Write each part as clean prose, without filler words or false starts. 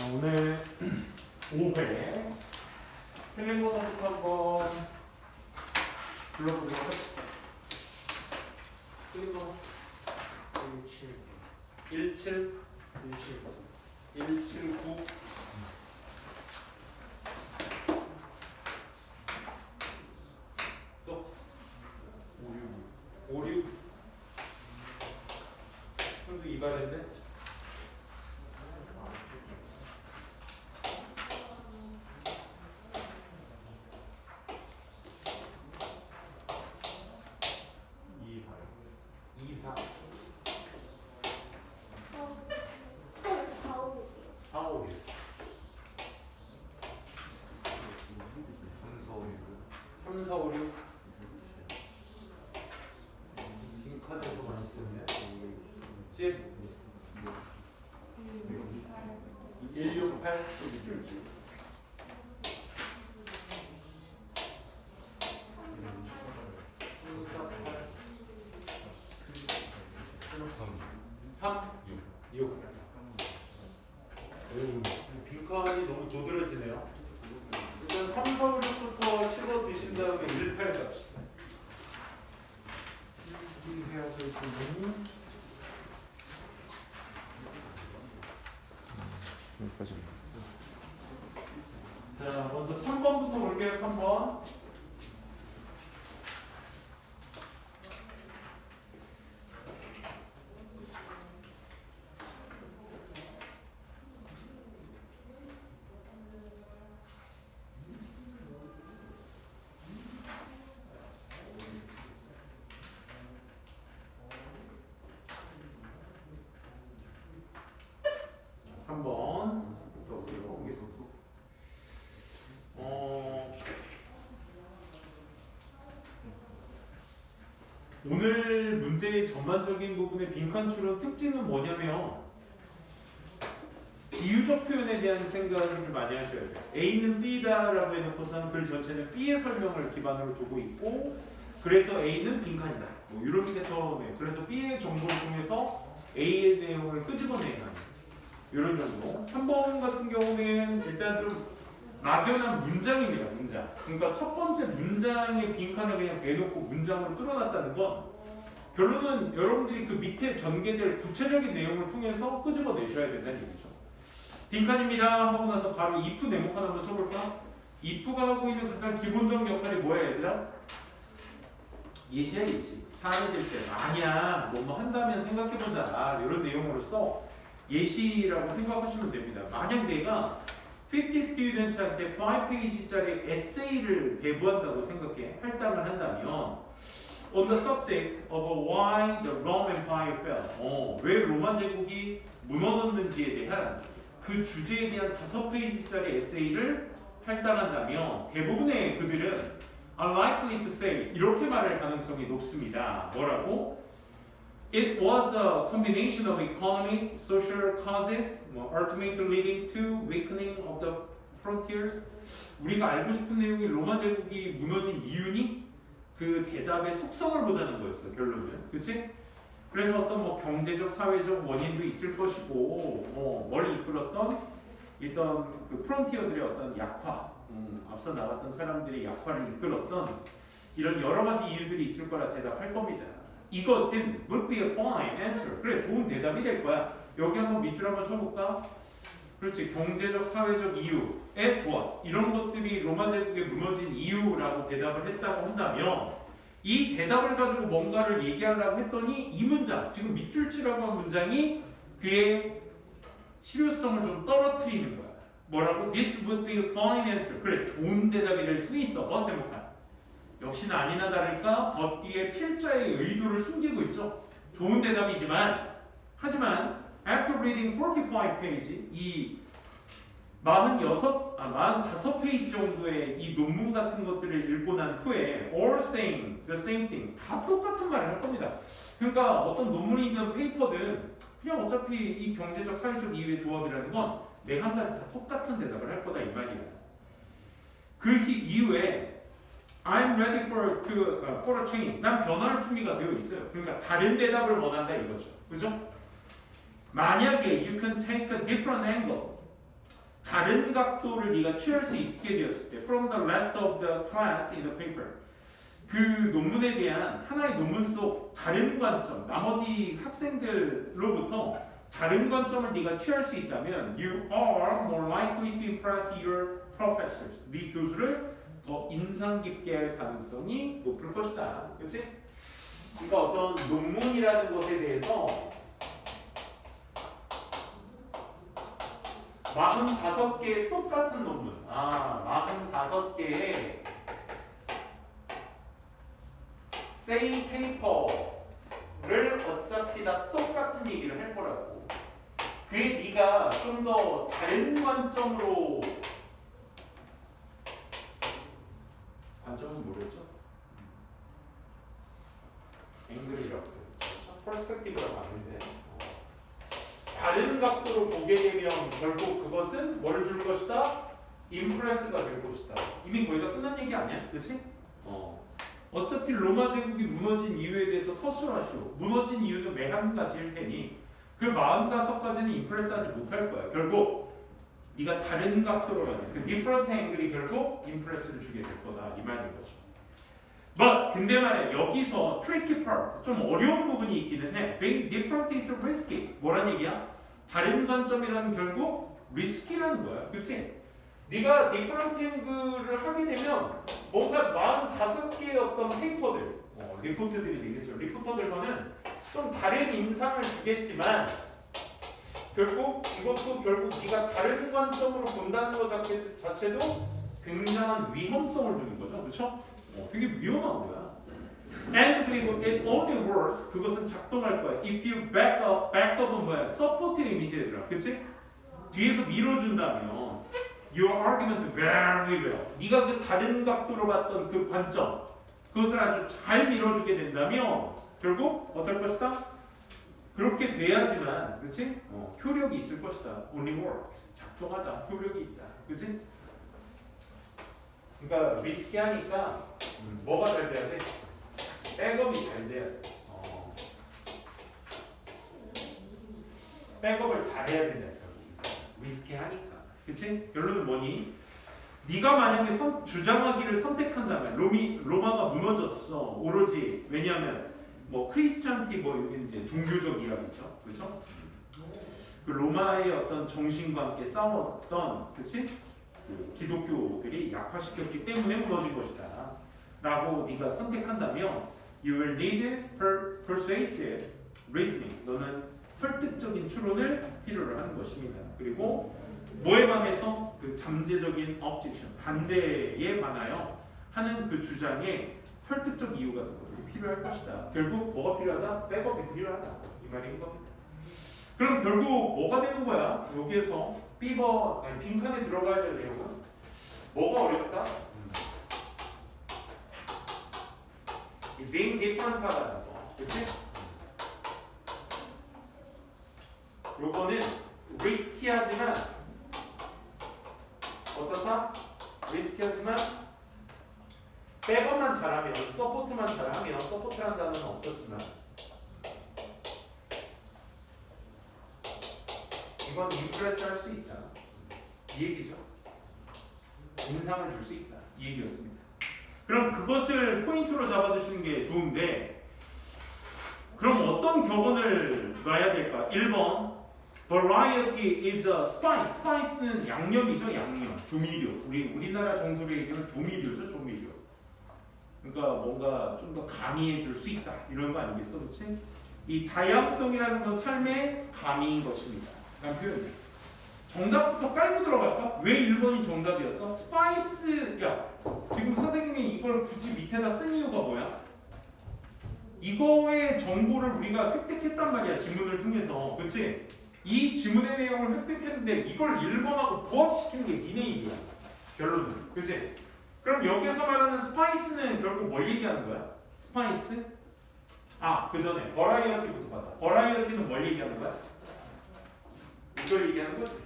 오늘 5회 틀린 거 가지고 한번 불러보도록 하겠습니다. 틀린 거 17, 17, 179 또 56 현수 이발인데 빈칸에서 말했었네. 168 3 6 빈칸이 너무 도드라지네요. 일단 3, 4, 5, 6부터 찍어 드신 다음에 1, 8 갑시다. 자, 먼저 3번부터 볼게요. 3번. 오늘 문제의 전반적인 부분의 빈칸 추론 특징은 뭐냐면 비유적 표현에 대한 생각을 많이 하셔야 돼요. A는 B다라고 해놓고서는 글 전체는 B의 설명을 기반으로 두고 있고 그래서 A는 빈칸이다. 뭐 이런 게 더 그래서 B의 정보를 통해서 A의 내용을 끄집어내는 이런 정도. 3번 같은 경우는 일단 좀 막연한 문장입니다. 문장. 그러니까 첫 번째 문장의 빈칸을 그냥 내놓고 문장으로 뚫어놨다는 건 결론은 여러분들이 그 밑에 전개될 구체적인 내용을 통해서 끄집어내셔야 된다는 얘기죠. 빈칸입니다 하고 나서 바로 if 네모칸 한번 쳐볼까? if가 하고 있는 가장 기본적인 역할이 뭐야 얘들아? 예시야 예시. 사례될 때 만약 뭐뭐 한다면 생각해보자 이런 내용으로서 예시라고 생각하시면 됩니다. 만약 내가 50 스튜던트한테 5페이지짜리 에세이를 배부한다고 생각해 할당을 한다면 on the subject of why the Roman Empire fell 왜 로마 제국이 무너졌는지에 대한 그 주제에 대한 5페이지짜리 에세이를 할당한다면 대부분의 그들은 are likely to say 이렇게 말할 가능성이 높습니다. 뭐라고? It was a combination of economic, social causes, ultimately leading to weakening of the frontiers. 우리가 알고 싶은 내용이 로마 제국이 무너진 이유니 그 대답의 속성을 보자는 거였어 결론은, 그렇지? 그래서 어떤 뭐 경제적, 사회적 원인도 있을 것이고, 뭘 이끌었던 일단 그 프론티어들의 어떤 약화, 앞서 나갔던 사람들의 약화를 이끌었던 이런 여러 가지 이유들이 있을 거라 대답할 겁니다. 이것은 would be a fine answer. 그래, 좋은 대답이 될 거야. 여기 한번 밑줄 한번 쳐볼까? 그렇지, 경제적, 사회적 이유에 좋아. 이런 것들이 로마 제국에 무너진 이유라고 대답을 했다고 한다면 이 대답을 가지고 뭔가를 얘기하려고 했더니 이 문장, 지금 밑줄 치라고 한 문장이 그의 실효성을 좀 떨어뜨리는 거야. 뭐라고? This would be a fine answer. 그래, 좋은 대답이 될 수 있어. 버세모칸. 역시나 아니나 다를까 덧 뒤에 필자의 의도를 숨기고 있죠. 좋은 대답이지만 하지만 after reading 45 page 이 45페이지 정도의 이 논문 같은 것들을 읽고 난 후에 all saying the same thing 다 똑같은 말을 할 겁니다. 그러니까 어떤 논문이든 페이퍼든 그냥 어차피 이 경제적 사회적 이유의 조합이라는 건 네 한 가지 다 똑같은 대답을 할 거다 이 말이야. 그 이후에 I'm ready for a change. 난 변화할 준비가 되어 있어요. 그러니까 다른 대답을 원한다 이거죠. 그죠? 만약에 you can take a different angle. 다른 각도를 네가 취할 수 있게 되었을 때 from the rest of the class in the paper 그 논문에 대한 하나의 논문 속 다른 관점 나머지 학생들로부터 다른 관점을 네가 취할 수 있다면 you are more likely to impress your professors 네 교수를 더 인상 깊게 할 가능성이 높을 것이다. 그렇지? 그러니까 어떤 논문이라는 것에 대해서 45개의 똑같은 논문 45개의 same paper를 어차피 다 똑같은 얘기를 할 거라고 그게 네가 좀 더 다른 관점으로 관점은 뭐랬죠? 앵글이라고 퍼스펙티브라고 하는데 다른 각도로 보게 되면 결국 그것은 뭘 줄 것이다? 임프레스가 될 것이다. 이미 거의 다 끝난 얘기 아니야? 그렇지? 어차피 로마 제국이 무너진 이유에 대해서 서술하시오. 무너진 이유는 매한 가지일 테니 그 45가지는 임프레스하지 못할 거야. 결국 네가 다른 각도로 가는 그 디퍼런트 앵글이 결국 임프레스를 주게 될 거다. 이 말인 거죠. But 근데 말이야 여기서 tricky part 좀 어려운 부분이 있기는 해. Being different is risky. 뭐란 얘기야? 다른 관점이라는 결국 리스키라는 거야. 그렇지? 네가 디퍼런트 앵글을 하게 되면 뭔가 45개의 어떤 페이퍼들 리포트들이 되겠죠. 리포터들과는 좀 다른 인상을 주겠지만 결국 이것도 결국 네가 다른 관점으로 본다는 것 자체도 굉장한 위험성을 두는 거죠. 그렇죠? 되게 위험한 거야. And 그리고 it only works 그것은 작동할 거야. If you back up은 뭐야? 서포트 이미지들아, 그렇지? 뒤에서 밀어준다면 your argument very well. 네가 그 다른 각도로 봤던 그 관점 그것을 아주 잘 밀어주게 된다면 결국 어떨 것이다? 그렇게 돼야지만, 그렇지? 효력이 있을 것이다. Only works. 작동하다. 효력이 있다. 그렇지? 그러니까 리스키하니까 뭐가 잘 돼야 돼? 백업이 잘 돼야 돼. 백업을 잘해야 된다. 리스키하니까. 그치? 결론은 뭐니? 네가 만약에 주장하기를 선택한다면 로마가 무너졌어. 오로지 왜냐하면 뭐 크리스찬티 뭐 여기 이제 종교적 이야기죠. 그렇죠? 그 로마의 어떤 정신과 함께 싸웠던 그치? 그 기독교들이 약화시켰기 때문에 무너진 것이다. 라고 네가 선택한다면 you will need persuasive reasoning. 너는 설득적인 추론을 필요로 하는 것입니다. 그리고 뭐에 관해서 그 잠재적인 objection, 반대에 관하여 하는 그 주장에 설득적 이유가 필요할 것이다. 결국 뭐가 필요하다? 백업이 필요하다. 이 말인 겁니다. 그럼 결국 뭐가 되는 거야? 여기에서 빈칸에 들어가야 될 내용은 뭐가 어렵다? being different 하다는 거. 그치? 요거는 리스키하지만 어떻다? 리스키하지만 백업만 잘하면 서포트만 잘하면 서포트라는 단어는 없었지만 이건 임프레스 할 수 있다. 이 얘기죠. 인상을 줄 수 있다. 이 얘기였습니다. 그럼 그것을 포인트로 잡아두시는 게 좋은데 그럼 어떤 격언을 놔야 될까? 1번 Variety is a spice. spice는 양념이죠. 양념. 조미료. 우리나라 정서로 얘기하면 조미료죠. 조미료. 그러니까 뭔가 좀 더 가미해 줄 수 있다. 이런 거 아니겠어? 그렇지? 이 다양성이라는 건 삶의 가미인 것입니다. 라는 표현이에요. 정답부터 깔고 들어갈까? 왜 1번이 정답이었어? 스파이스. 야, 지금 선생님이 이걸 굳이 밑에다 쓴 이유가 뭐야? 이거의 정보를 우리가 획득했단 말이야. 지문을 통해서. 그치? 이 지문의 내용을 획득했는데 이걸 1번하고 부합시키는 게 니네 일이야. 결론은. 그치? 그럼 여기서 말하는 스파이스는 결국 뭘 얘기하는 거야? 스파이스? 그 전에 버라이어티부터 가자. 버라이어티는 뭘 얘기하는 거야? 이걸 얘기하는 거지.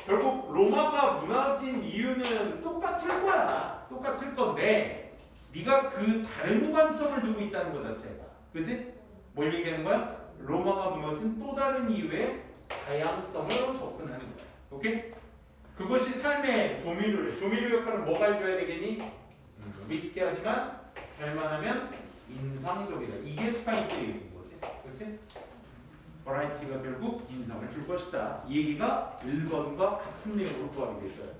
결국 로마가 무너진 이유는 똑같을 거야. 똑같을 건데 네가 그 다른 관점을 두고 있다는 것 자체가. 그치? 뭘 얘기하는 거야? 로마가 무너진 또 다른 이유의 다양성을 접근하는 거야. 오케이? 그것이 삶의 조미료래. 조미료 역할은 뭐가 해줘야 되겠니? 리스키하지만 잘만 하면 인상적이다. 이게 스파이스의 얘기인 거지. 그렇지? 버라이티가 결국 인상을 줄 것이다. 이 얘기가 1번과 같은 내용으로 부합이 되셔야 돼.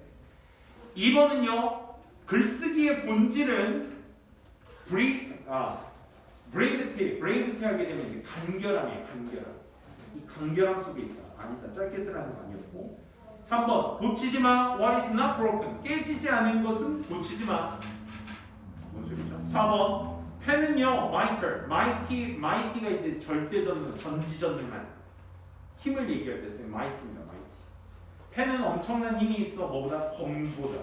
2번은요. 글쓰기의 본질은 브레인드티 하게 되면 이제 간결함이에요. 간결함. 이 간결함 속에 있다. 아니다. 짧게 쓰라는 거 아니었고. 3번 고치지 마. What is not broken. 깨지지 않은 것은 고치지 마. 뭔 소리죠? 4번 펜은요. mighty가 이제 절대전능, 전지전능한 힘을 얘기할 때 쓰는 mighty입니다. mighty. 펜은 엄청난 힘이 있어. 뭐보다? 검보다.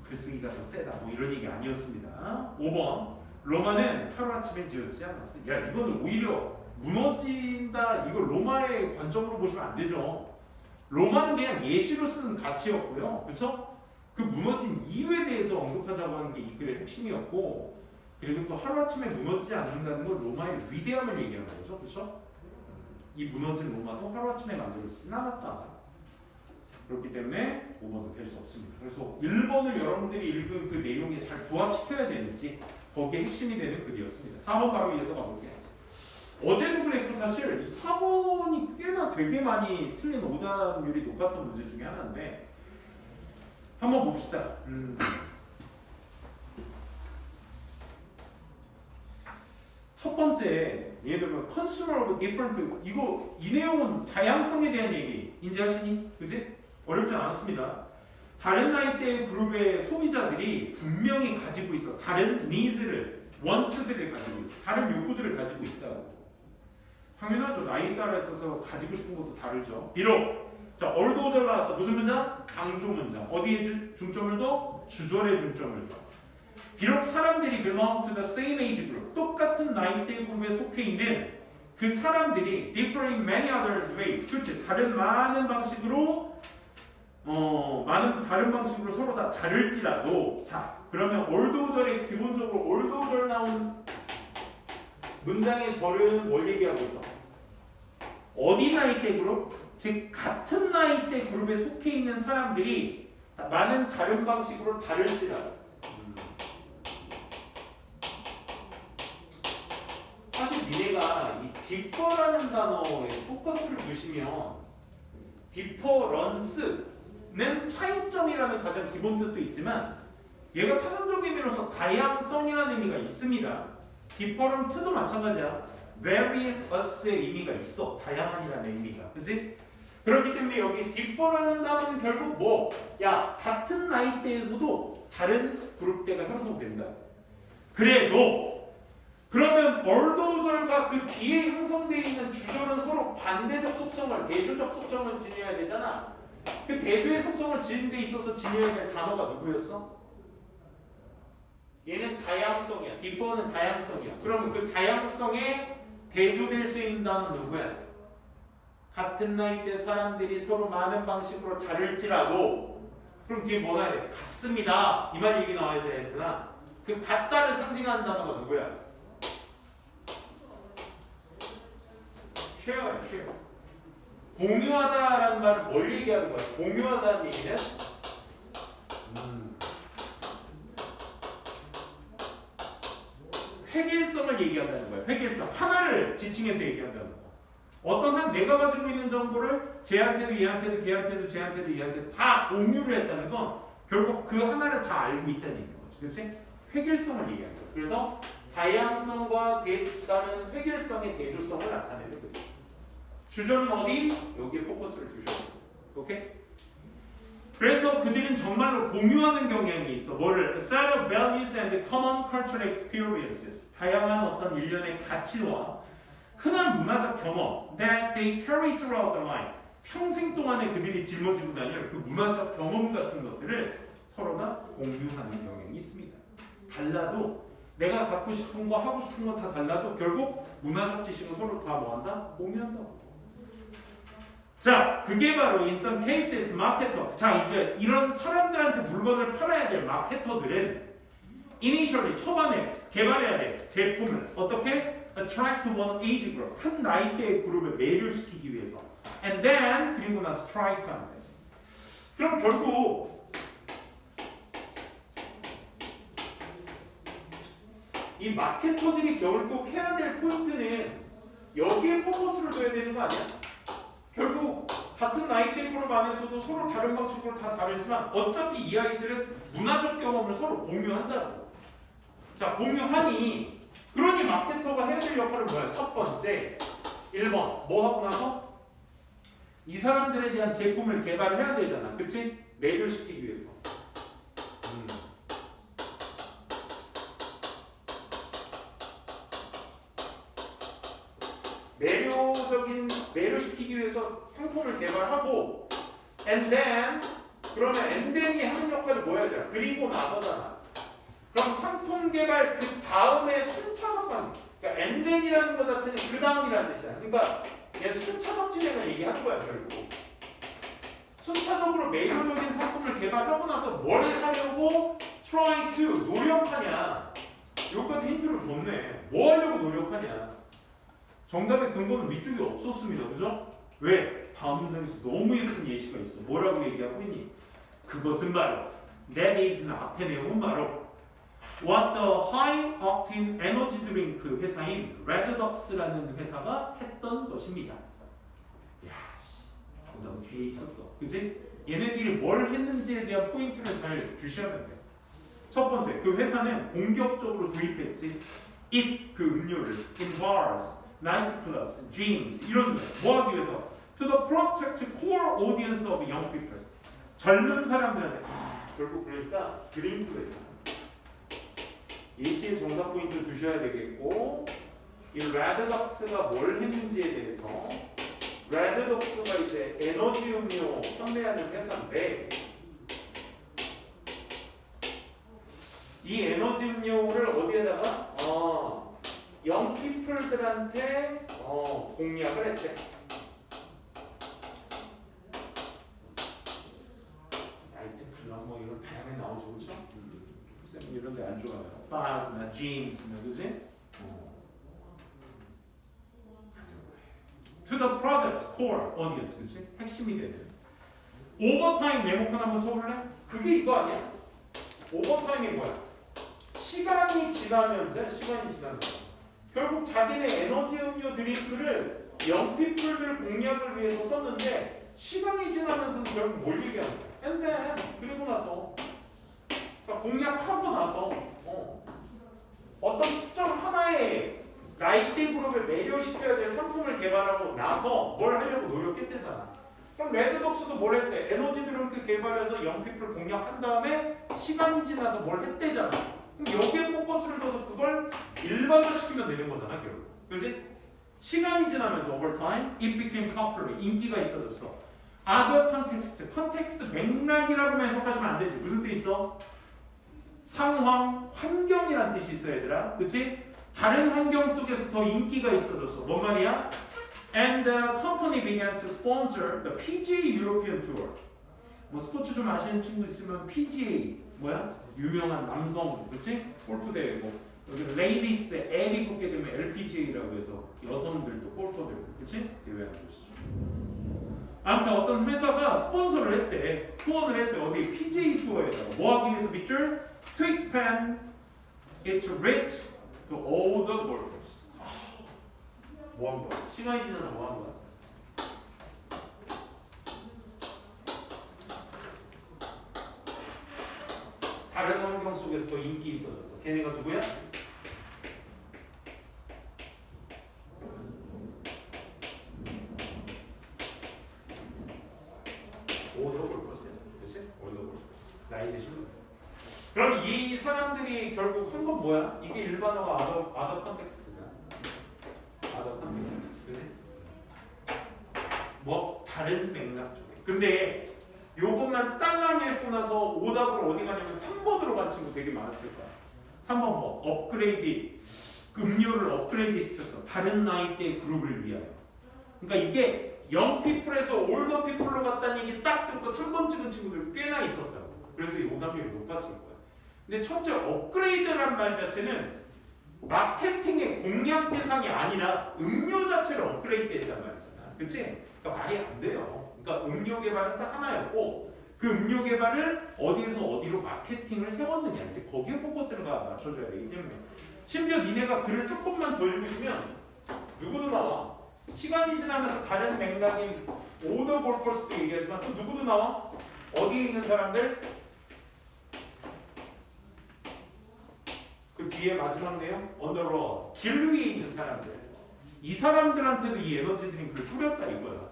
글쓰기가 더 세다. 뭐 이런 얘기 아니었습니다. 5번 로마는 하루아침에 지어지지 않았어. 야 이거는 오히려 무너진다. 이거 로마의 관점으로 보시면 안 되죠. 로마는 그냥 예시로 쓴 가치였고요. 그렇죠? 그 무너진 이유에 대해서 언급하자고 하는 게 이 글의 핵심이었고, 그리고 또 하루아침에 무너지지 않는다는 건 로마의 위대함을 얘기하는 거죠. 그렇죠? 이 무너진 로마도 하루아침에 만들어지진 않았다. 그렇기 때문에 5번은 될 수 없습니다. 그래서 1번을 여러분들이 읽은 그 내용에 잘 부합시켜야 되는지 거기에 핵심이 되는 글이었습니다. 4번 바로 이어서 가볼게요. 어제도 그랬고 사실 이 4번이 꽤나 되게 많이 틀린 오답률이 높았던 문제 중에 하나인데 한번 봅시다. 첫 번째 얘들 consumer of different 이 내용은 다양성에 대한 얘기 인지하시니? 그지? 어렵지 않았습니다. 다른 나이대 그룹의 소비자들이 분명히 가지고 있어. 다른 needs를, wants들을 가지고 있어. 다른 요구들을 가지고 있다고. 당연하죠. 나이에 따라서 가지고 싶은 것도 다르죠. 비록 자 ol드 오절 나왔어. 무슨 문장? 강조 문장. 어디에 중점을 둬? 주절에 중점을 둬. 비록 사람들이 belong to the same age group, 똑같은 나이대 그룹에 속해 있는 그 사람들이 differ in many other ways, 그렇지? 다른 많은 방식으로 다른 방식으로 서로 다 다를지라도, 자 그러면 ol드 오절에 기본적으로 ol드 오절 나온 문장의 절은 뭘 얘기하고 있어? 어디 나이대 그룹? 즉 같은 나이대 그룹에 속해 있는 사람들이 많은 다른 방식으로 다를지라도. 사실 니네가 이 differ라는 단어에 포커스를 두시면 difference는 차이점이라는 가장 기본 뜻도 있지만 얘가 사전적 의미로서 다양성이라는 의미가 있습니다. different도 마찬가지야. various의 의미가 있어. 다양한이라는 의미가. 그치? 그렇기 때문에 여기 differ라는 단어는 결국 뭐? 야 같은 나이대에서도 다른 그룹대가 형성된다. 그래도 그러면 ol드 오절과 그 뒤에 형성되어 있는 주절은 서로 반대적 속성을, 대조적 속성을 지녀야 되잖아. 그 대조의 속성을 지닌 데 있어서 지녀야 될 단어가 누구였어? 얘는 다양성이야. differ는 다양성이야. 그럼 그 다양성에 대조될 수 있는 단어는 누구야? 같은 나이대 사람들이 서로 많은 방식으로 다를지라도, 그럼 뒤에 뭐 나와야 돼? 같습니다. 이 말 얘기 나와야 되구나. 그 같다를 상징하는 단어가 누구야? share야, share. 공유하다라는 말을 뭘 얘기하는 거야? 공유하다는 얘기는 획일성을 얘기한다는 거야. 획일성. 하나를 지칭해서 얘기한다는 거야. 어떤 한 내가 가지고 있는 정보를 쟤한테도 얘한테도 걔한테도 쟤한테도 얘한테도 다 공유를 했다는 건 결국 그 하나를 다 알고 있다는 얘기인 거지. 그렇지? 획일성을 얘기하는 거야. 그래서 다양성과 다른 획일성의 대조성을 나타내는 거예요. 주절은 어디? 여기에 포커스를 두셔야 돼요. 오케이? 그래서 그들은 정말로 공유하는 경향이 있어. 뭐를? A set of values and common cultural experiences. 다양한 어떤 일련의 가치와 흔한 문화적 경험 that they carry throughout their life. 평생 동안에 그들이 짊어지고 다닐 그 문화적 경험 같은 것들을 서로가 공유하는 경향이 있습니다. 달라도 내가 갖고 싶은 거 하고 싶은 거 다 달라도 결국 문화적 지식은 서로 다 뭐한다? 공유한다고. 자, 그게 바로 in some cases 마케터. 자, 이제 이런 사람들한테 물건을 팔아야 될 마케터들은 initially 초반에 개발해야 될 제품을 어떻게 attract one age group 한 나이대의 그룹에 매료시키기 위해서 and then 그리고 나서 try to 하면 돼. 그럼 결국 이 마케터들이 결국 해야 될 포인트는 여기에 포커스를 둬야 되는 거 아니야? 결국 같은 나이대 그룹 안에서도 서로 다른 방식으로 다 다르지만 어차피 이 아이들은 문화적 경험을 서로 공유한다고. 자, 공유하니 그러니 마케터가 해야 될 역할은 뭐야? 첫 번째 1번 뭐 하고 나서? 이 사람들에 대한 제품을 개발해야 되잖아. 그치? 매료시키기 위해서. 매료시키기 위해서 상품을 개발하고 and then이 하는 역할이 뭐야 돼? 그리고 나서잖아. 그럼 상품 개발 그 다음에 순차적 관계. 그러니까 and then이라는 것 자체는 그 다음이라는 뜻이야. 그러니까 얘 순차적 진행을 얘기하는 거야 결국. 순차적으로 매료적인 상품을 개발하고 나서 뭘 하려고 try to 노력하냐. 여기까지 힌트를 줬네. 뭐 하려고 노력하냐. 정답의 근거는 위쪽에 없었습니다. 그죠? 왜? 다음 문장에서 너무 예쁜 예시가 있어. 뭐라고 얘기하고 있니? 그것은 바로 that is는 앞에 내용은 바로 what the high octane energy drink 회사인 Redox라는 회사가 했던 것입니다. 야, 정답은 뒤에 있었어. 그치? 얘네들이 뭘 했는지에 대한 포인트를 잘 주셔야 돼. 첫 번째, 그 회사는 공격적으로 도입했지. it 그 음료를 in bars, night clubs, gyms 이런 뭐 하기 위해서 to the protect core audience of young people 젊은 사람들한테 결국 그러니까 드링크 회사 예시의 정답 포인트 두셔야 되겠고 이 레드덕스가 뭘 했는지에 대해서 레드덕스가 이제 에너지 음료 판매하는 회사인데 이 에너지 음료를 어디에다가 영피플들한테 공략을 했대. 나이트 클럽 뭐 이런 다양하게 나오죠, 그렇죠? 쌤 이런 데 안 좋아요. 바스나 짐스나 그지? To the product core audience, 그치? 핵심이 되는. 오버타임 네모칸 한번 쳐볼래? 그게 이거 아니야? 오버타임이 뭐야? 시간이 지나면 결국 자기네 에너지 음료 드링크를 영피플들 공략을 위해서 썼는데 시간이 지나면서 결국 뭘 얘기하는 거야? And then, 그리고 나서 공략하고 나서 어떤 특정 하나의 나이대 그룹을 매료시켜야 될 상품을 개발하고 나서 뭘 하려고 노력했대잖아. 그럼 레드덕스도 뭘 했대? 에너지 드링크 개발해서 영피플 공략한 다음에 시간이 지나서 뭘 했대잖아. 그럼 여기에 포커스를 둬서 그걸 일반화시키면 되는 거잖아 결국. 그지? 시간이 지나면서 over time it became popular. 인기가 있어졌어. other context 맥락이라고 해석하시면 안 되지. 무슨 뜻 있어? 상황, 환경이란 뜻이 있어 얘들아. 그치? 다른 환경 속에서 더 인기가 있어졌어. 뭔 말이야? And the company began to sponsor the PGA European Tour. 뭐 스포츠 좀 아시는 친구 있으면 PGA 뭐야? 유명한 남성, 그렇지? 골프 대회고 여기 레이디스 L이 붙게 되면 LPGA라고 해서 여성들도 골퍼들, 그렇지? 대회하는 곳이죠. 아무튼 어떤 회사가 스폰서를 했대, 후원을 했대. 어디 PGA 투어에다가 뭐 하기 위해서 밑줄? To expand its reach to all the golfers. 뭐 한 거야? 시간이 지나서 뭐 한 거야? 다른 환경 속에서 더 인기 있어졌어. 걔네가 누구야? 올더 골퍼스. 그렇지? 올더 골퍼스. 나이 드신 분. 그럼 이 사람들이 결국 한 건 뭐야? 이게 일반어가 아더 컨텍스트잖아. 아더 컨텍스트. 그렇지? 뭐 다른 맥락 쪽에. 근데 요것만 딸랑 읽고 나서 오답으로 어디 가냐면 3번으로 간 친구 되게 많았을 거야. 3번 뭐 업그레이드, 음료를 업그레이드 시켜서 다른 나이대 그룹을 위하여. 그러니까 이게 영피플에서 올더 피플로 갔다는 얘기 딱 듣고 3번 찍은 친구들 꽤나 있었다고. 그래서 이 오답률이 높았을 거야. 근데 첫째 업그레이드란 말 자체는 마케팅의 공략 대상이 아니라 음료 자체를 업그레이드 했단 말이잖아. 그치? 그러니까 말이 안 돼요. 그러니까 음료 개발은 딱 하나였고 그 음료 개발을 어디에서 어디로 마케팅을 세웠느냐 이제 거기에 포커스를 맞춰줘야 되기 때문에 심지어 니네가 글을 조금만 더 읽으시면 누구도 나와. 시간이 지나면서 다른 맥락인 오더 골퍼스도 얘기하지만 또 누구도 나와. 어디에 있는 사람들? 그 뒤에 마지막 내용 언더로 길 위에 있는 사람들. 이 사람들한테도 이 에너지 드링크를 뿌렸다 이거야.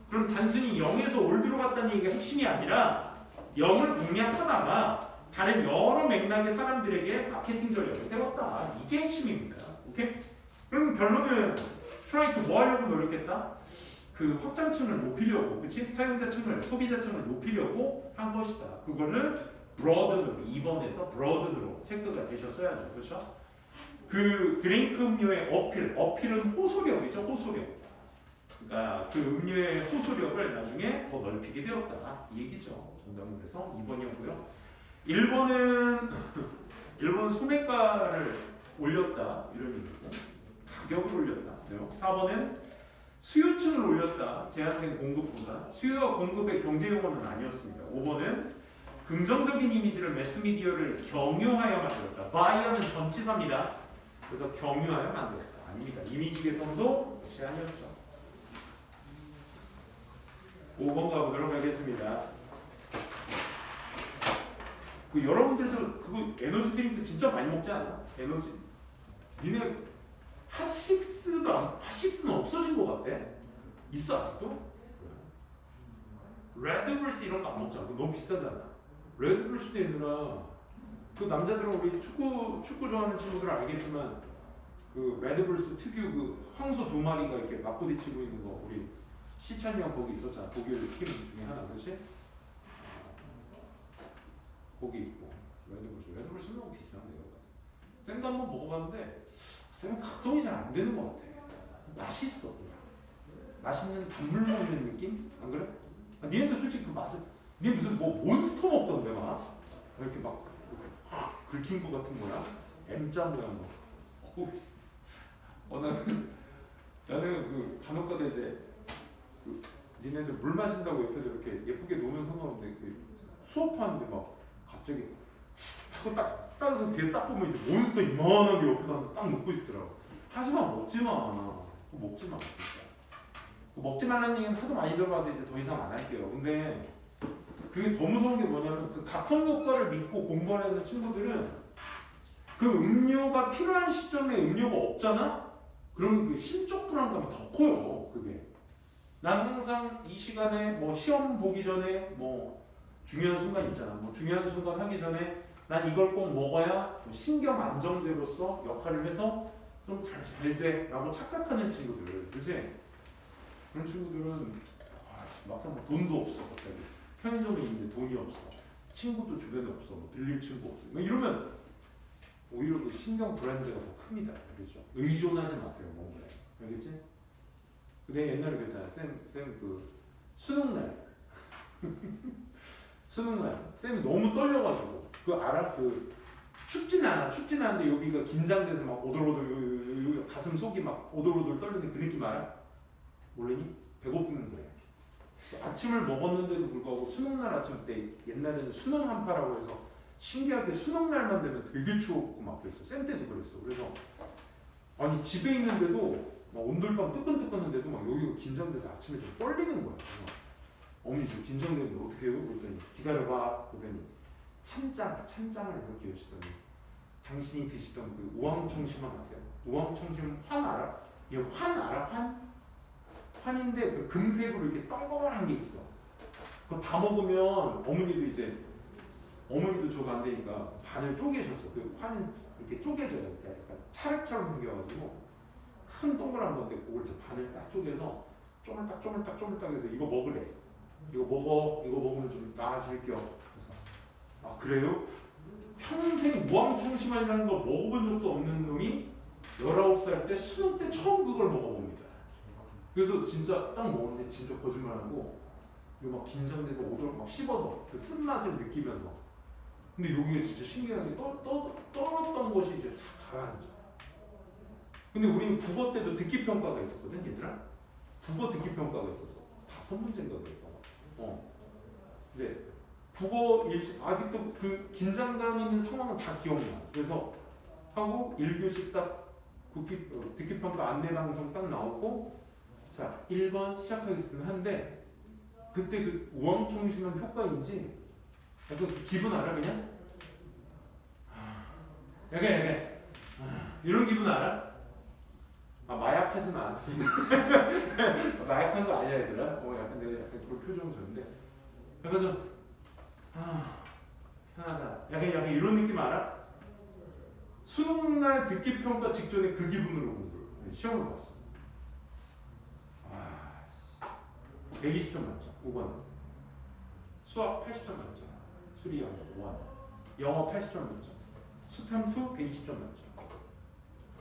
그럼 단순히 0에서 올드로 갔다는 얘기가 핵심이 아니라 0을 공략하다가 다른 여러 맥락의 사람들에게 마케팅 전략을 세웠다. 이게 핵심입니다. 오케이? 그럼 결론은 트라이트 뭐 하려고 노력했다? 그 확장층을 높이려고, 그치? 사용자층을, 소비자층을 높이려고 한 것이다. 그거를 브로드로, 2번에서 브로드로 체크가 되셨어야죠. 그렇죠? 그 드링크 음료의 어필은 호소력이죠. 호소력. 그러니까 그 음료의 호소력을 나중에 더 넓히게 되었다. 이 얘기죠. 정답문에서 2번이었고요. 1번은 소매가를 올렸다. 이런 얘기고 가격을 올렸다. 4번은 수요층을 올렸다. 제한된 공급보다. 수요와 공급의 경제 용어는 아니었습니다. 5번은 긍정적인 이미지를 매스미디어를 경유하여 만들었다. 바이어는 전치사입니다. 그래서 경유하여 만들었다. 아닙니다. 이미지 개선도 역시 아니었죠. 5번 가보도록 하겠습니다. 그 여러분들도 그거 에너지 드링크 진짜 많이 먹지 않아? 에너지 니네 핫식스는 없어진 것 같아. 있어 아직도? 레드불스 이런 거 안 먹잖아. 그거 너무 비싸잖아. 레드불스도 얘들아 그 남자들은 우리 축구 좋아하는 친구들은 알겠지만 그 레드불스 특유 그 황소 2마리가 이렇게 맞부딪히고 있는 거 우리 시찬이 형 거기 있었잖아. 독일 팀 중에 하나 그렇지? 거기 있고 레드불스 너무 비싼데요. 쌤도 한번 먹어봤는데 쌤은 각성이 잘 안 되는 것 같아. 맛있어. 맛있는 단물 먹는 느낌? 안 그래? 니네도 솔직히 그 맛을 니 무슨 뭐 몬스터 먹던데 막 이렇게 막 긁힌 거 같은 거야? M자 모양 뭐. 나는 그 간혹가다 이제 그 니네들 물 마신다고 옆에서 이렇게 예쁘게 노면 상관없는데 그 수업하는데 막 갑자기 하고 딱 따라서 뒤에 딱 보면 이제 몬스터 이만한 게 옆에다 딱 먹고 싶더라고. 하지마 먹지 마. 그거 먹지 마 진짜. 먹지 말라는 얘기는 하도 많이 들어봐서 이제 더 이상 안 할게요. 근데 그게 더 무서운 게 뭐냐면 그 각성 효과를 믿고 공부하는 친구들은 그 음료가 필요한 시점에 음료가 없잖아? 그럼 그 심적 불안감이 더 커요. 그게. 난 항상 이 시간에 뭐 시험 보기 전에 뭐 중요한 순간 있잖아. 뭐 중요한 순간 하기 전에 난 이걸 꼭 먹어야 신경 안정제로서 역할을 해서 좀 잘 돼 라고 착각하는 친구들. 그치? 그런 친구들은 막상 뭐 돈도 없어. 갑자기 편의점에 있는데 돈이 없어. 친구도 주변에 없어. 뭐 빌릴 친구 없어. 뭐 이러면 오히려 그 신경 불안제가 더 큽니다. 그렇죠? 의존하지 마세요. 뭔가에. 알겠지? 근데 옛날에 그랬잖아요. 쌤 그 수능날 쌤이 너무 떨려가지고 그 알아? 그 춥진 않은데 여기가 긴장돼서 막 오돌오돌 가슴 속이 막 오돌오돌 떨리는 그 느낌 알아? 모르니? 배고프는 거예요. 아침을 먹었는데도 불구하고 수능날 아침 때 옛날에는 수능 한파라고 해서 신기하게 수능날만 되면 되게 추웠고 막 그랬어. 쌤 때도 그랬어. 그래서 아니 집에 있는데도 막 온돌방 뜨끈뜨끈한데도 막 여기가 긴장돼서 아침에 좀 떨리는 거야. 어머니 저 긴장되는데 어떻게 해요? 그랬더니 기다려봐. 그러더니 찬장을 이렇게 여시더니 당신이 드시던 그 우황청심환 아세요? 우황청심 환 알아? 얘 환 알아? 환인데 그 금색으로 이렇게 동그란 게 있어. 그거 다 먹으면 어머니도 저거 안 되니까 반을 쪼개셨어. 그 환은 이렇게 쪼개져요. 약간 차력처럼 생겨가지고 큰 동그란 건데 그걸 이제 반을 딱 쪼개서 쪼물딱 해서 이거 먹으래. 이거 먹으면 좀 나아질게요. 그래서 아 그래요? 평생 무항청심환이라는 거 먹어본 적도 없는 놈이 19살 때 수능 때 처음 그걸 먹어봅니다. 그래서 진짜 딱 먹었는데 진짜 거짓말하고 이거 막 긴장되고 오돌 막 씹어서 그 쓴맛을 느끼면서 근데 여기가 진짜 신기하게 떨었던 것이 이제 싹 가라앉아. 근데 우리는 국어 때도 듣기 평가가 있었거든 얘들아. 국어 듣기 평가가 있었어. 5문제인가 그랬어. 이제 국어 아직도 그 긴장감 있는 상황은 다 기억나. 그래서 하고 1교시 딱 듣기평가 안내방송 딱 나오고 자 1번 시작하겠습니다 하는데 그때 그 우왕청심한 효과인지 약간 그 기분 알아 그냥? 약간 이런 기분 알아? 마약하지는 않습니다. 마약한 거 아니야 얘들아. 약간 내가 약간 그런 표정 줬는데 약간 좀 편하다. 약간 이런 느낌 알아? 수능날 듣기평가 직전에 그 기분으로 공부를 시험을 봤어. 120점 만점 5번. 수학 80점 만점. 수리 영어 5번. 영어 80점 만점. 수탐수 120점 만점.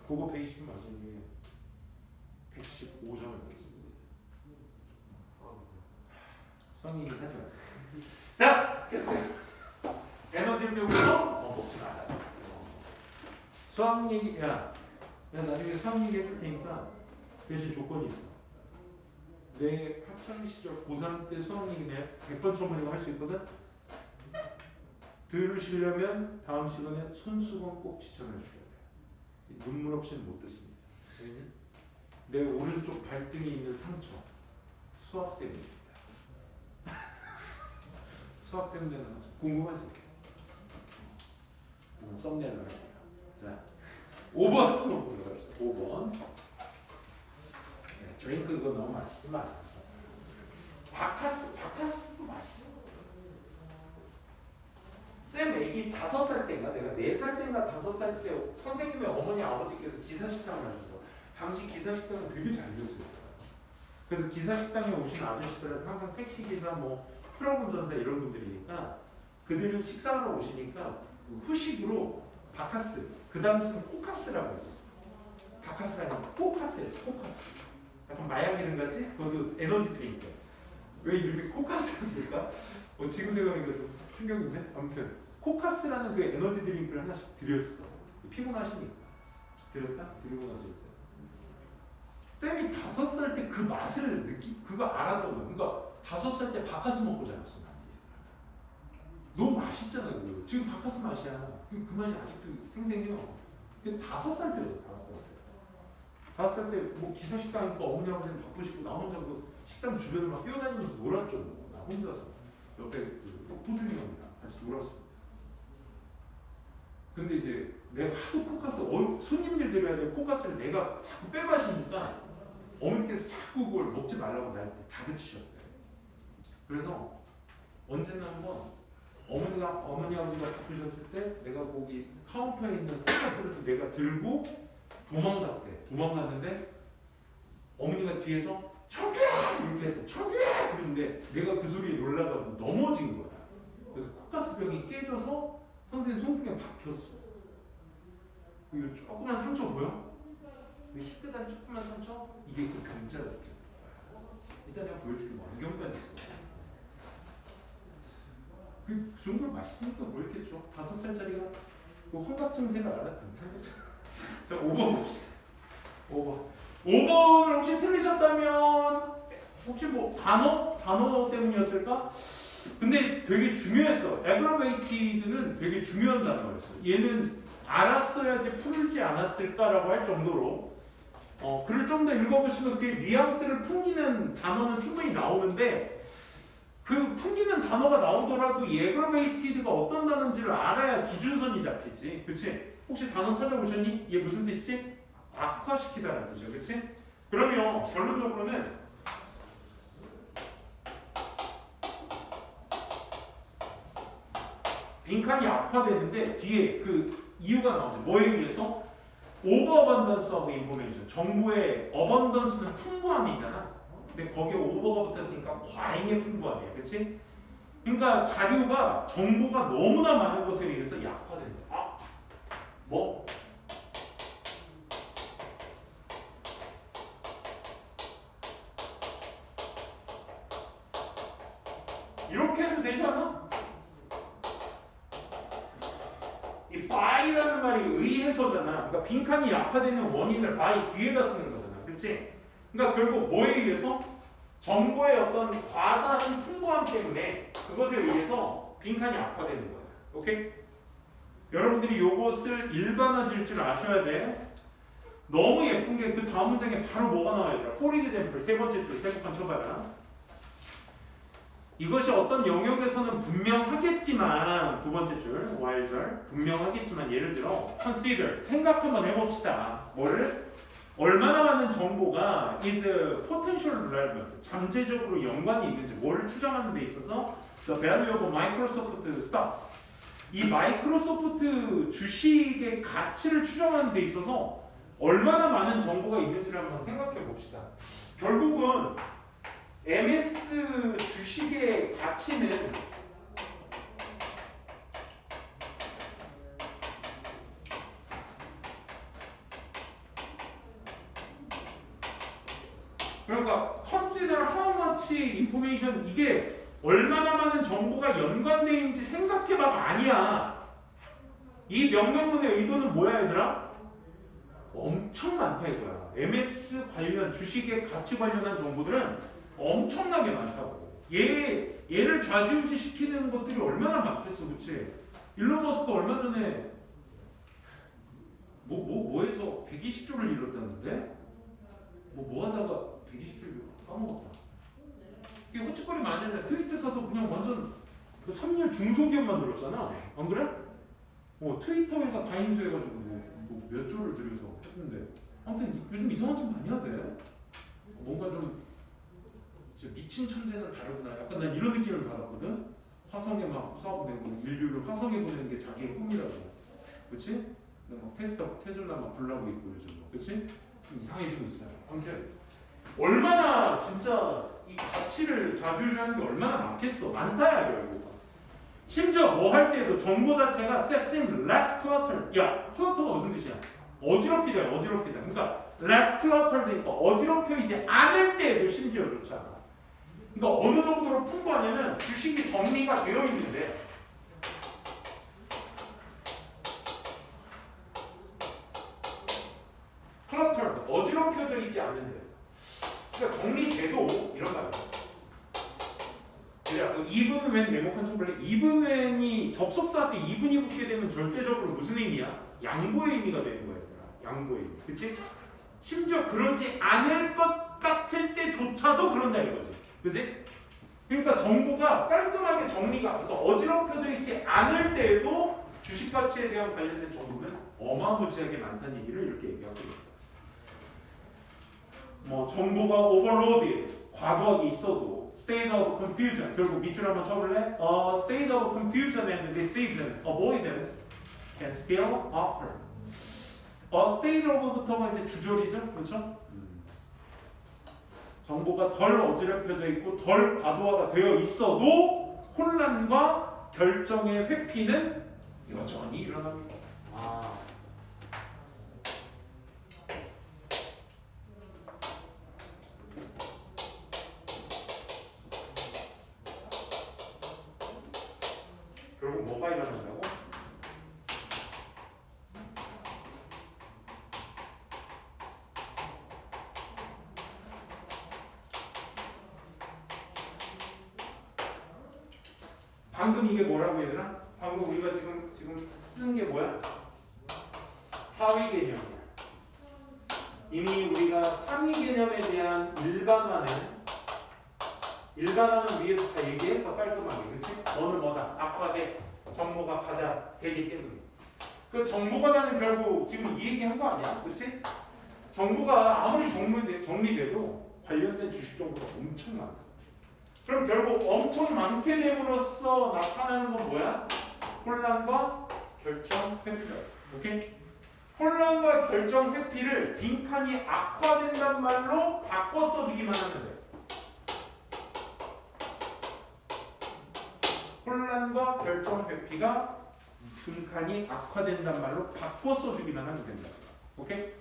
국어 120점 만점이 115점을 받았습니다. 성인이 하죠. 자, 계속해서 에너지를 배우면서 먹지 마라. 수학 얘기, 야, 나중에 수학 얘기 해줄 테니까 대신 조건이 있어. 내 학창 시절 고3 때 수학 얘기 내가 100번 처음이라고 할 수 있거든. 들으시려면 다음 시간에 손수건 꼭 지참해 주셔야 돼요. 눈물 없이는 못 듣습니다. 내 오른쪽 발등에 있는 상처 수학 때문입니다. 수학 때문에 궁금하지? 썸네일을 할게요. 자, 5번 5번. 드링크 이거 너무 맛있지 마. 바카스도 맛있어. 쌤 애기 5살 때인가 내가 4살 때인가 5살 때 선생님의 어머니 아버지께서 기사식당을 하셔서 당시 기사식당은 되게 잘 됐어요. 그래서 기사식당에 오신 아저씨들은 항상 택시기사 트럭 운전사 이런 분들이니까 그들은 식사하러 오시니까 후식으로 바카스, 그 당시는 코카스라고 했었어요. 바카스가 아니라 코카스예요. 코카스. 약간 마약 이름 같이? 그것도 에너지 드링크. 왜 이름이 코카스였을까? 지금 생각하니까 좀 충격인데? 아무튼 코카스라는 그 에너지 드링크를 하나씩 드렸어. 피곤하시니까. 드렸다? 드리고 나서 이제 쌤이 5살 때 그 맛을 그거 알았던 거야. 그러니까 5살 때 바카스 먹고 자랐어. 너무 맛있잖아요. 그거. 지금 바카스 맛이야. 그 맛이 아직도 생생해요. 근데 5살 때였어. 5살 때 기사식당이니까 어머니 아버지는 바쁘시고 나 혼자 그 식당 주변을 막 뛰어다니면서 놀았죠. 나 혼자서 옆에 호준이 형이랑 같이 놀았어. 근데 이제 내가 하도 코카스 손님들 데려야 될 코카스를 내가 자꾸 빼마시니까 어머니께서 자꾸 그걸 먹지 말라고 나한테 다그치셨대. 그래서 언제나 한번 어머니 아버지가 바쁘셨을 때 내가 거기 카운터에 있는 코카스를 내가 들고 도망갔는데 어머니가 뒤에서 청규야! 이렇게 했대. 청규야! 그랬는데 내가 그 소리에 놀라가지고 넘어진 거야. 그래서 코카스 병이 깨져서 선생님 손등에 박혔어. 이거 조그만 상처 보여? 희끗한 조그만 상처? 이게 그 병자였대. 이따 내가 보여줄게. 안경까지 있어. 그 정도로 맛있으니까 뭐 했겠죠. 5살짜리가 그 혼밥 증세를 알았던. 자, 5번 봅시다. 5번을 혹시 틀리셨다면 혹시 단어 때문이었을까? 근데 되게 중요했어. aggravated 되게 중요한 단어였어. 얘는 알았어야지 풀지 않았을까라고 할 정도로 글을 좀 더 읽어보시면 그 뉘앙스를 풍기는 단어는 충분히 나오는데 그 풍기는 단어가 나오더라도 이 aggravated가 어떤 단어인지를 알아야 기준선이 잡히지. 그치? 혹시 단어 찾아보셨니? 이게 무슨 뜻이지? 악화시키다라는 뜻이죠. 그치? 그러면 결론적으로는 빈칸이 악화되는데 뒤에 그 이유가 나오죠. 뭐에 의해서? 오버 어번던스하고 인포메이션. 정보의 어번던스는 풍부함이잖아. 근데 거기에 오버가 붙었으니까 과잉의 풍부함이야. 그치? 그러니까 자료가 정보가 너무나 많은 것에 의해서 약화된다. 이렇게 해도 되지 않아? 이 by라는 말이 의해서잖아. 그러니까 빈칸이 약화되는 원인을 by 뒤에다 쓰는 거잖아. 그치? 그러니까 결국 뭐에 의해서? 정보의 어떤 과다한 풍부함 때문에 그것에 의해서 빈칸이 악화되는 거예요. 오케이? 여러분들이 이것을 일반화질 줄 아셔야 돼. 너무 예쁜 게 그 다음 문장에 바로 뭐가 나와야 돼? For example, 세 번째 줄 세곡한 쳐봐라. 이것이 어떤 영역에서는 분명하겠지만 두 번째 줄 while절 분명하겠지만 예를 들어 consider 생각 한번 해봅시다. 뭐를? 얼마나 많은 정보가 is potential relevant 잠재적으로 연관이 있는지 뭐를 추정하는 데 있어서 the value of Microsoft stocks 이 마이크로소프트 주식의 가치를 추정하는 데 있어서 얼마나 많은 정보가 있는지를 한번 생각해 봅시다. 결국은 MS 주식의 가치는 그러니까 consider how much information 이게 얼마나 많은 정보가 연관되어 있는지 생각해봐가 아니야. 이 명령문의 의도는 뭐야 얘들아? 엄청 많다 이거야. MS 관련 주식의 가치 관련한 정보들은 엄청나게 많다고. 얘를 좌지우지 시키는 것들이 얼마나 많겠어, 그치? 일론 머스크 얼마 전에 뭐해서 120조를 잃었다는데? 뭐 하다가 120조 까먹었다. 이게 호치거리 많이 하냐? 트위터 사서 그냥 완전 그 3년 중소기업 만들었잖아. 안 그래? 트위터 회사 다 인수해가지고 몇 조를 들여서 했는데 아무튼 요즘 이상한 짓 많이 하대. 뭔가 좀 진짜 미친 천재는 다르구나. 약간 난 이런 느낌을 받았거든. 화성에 막 사업 내고 인류를 화성에 보내는 게 자기의 꿈이라고. 그치? 막 테슬라 막 불나고 있고 요즘 뭐. 그치? 좀 이상해지고 있어요. 아무튼 얼마나 진짜 이 가치를 좌지우지하는 게 얼마나 많겠어. 많다야 결국. 심지어 뭐 할 때도 정보 자체가 seem less cluttered. 야, clutter가 무슨 뜻이야? 어지럽히다, 어지럽히다. 그러니까 less cluttered니까 어지럽혀지지 않을 때에도 심지어조차. 그러니까 어느 정도로 풍부하냐면 주식이 정리가 되어 있는데 cluttered, 어지럽혀져 있지 않는데. 그러니까 정리돼도 이런 말이야. 그래, even when 네모칸 쳐볼래? even when이 접속사 때 even이 붙게 되면 절대적으로 무슨 의미야? 양보의 의미가 되는 거야. 양보의 의미. 그치? 심지어 그러지 않을 것 같을 때조차도 그런다 이거지. 그치? 그러니까 정보가 깔끔하게 정리가, 그러니까 어지럽혀져 있지 않을 때에도 주식 가치에 대한 관련된 정보는 어마무지하게 많다는 얘기를 이렇게 얘기하고 있다. 뭐 정보가 오버로드, 과거에 있어도 state of confusion, 결국 밑줄 한번 쳐볼래? State of confusion and decision avoidance can still occur. state of부터가 이제 주절이죠, 그렇죠? 정보가 덜 어지럽혀져 있고 덜 과도화가 되어 있어도 혼란과 결정의 회피는 여전히 일어납니다. 결국 뭐가 일어난다고? 방금 이게 뭐라고 얘들아? 방금 우리가 지금 쓴 게 뭐야? 하위 개념이야. 이미 우리가 상위 개념에 대한 일반화는 위에서 다 얘기했어 깔끔하게. 그치? 너는 뭐다? 악화돼. 정보가 가자 되기 때문에. 그 정보가는 결국 지금 이 얘기한 거 아니야? 그치? 정보가 아무리 정리돼도 관련된 주식 정보가 엄청 많아. 그럼 결국 엄청 많게 됨으로써 나타나는 건 뭐야? 혼란과 결정 회피다. 오케이? 혼란과 결정 회피를 빈칸이 악화된단 말로 바꿔 써주기만 하면 돼. 혼란과 결정 회피가 빈칸이 악화된단 말로 바꿔 써주기만 하면 된다. 오케이?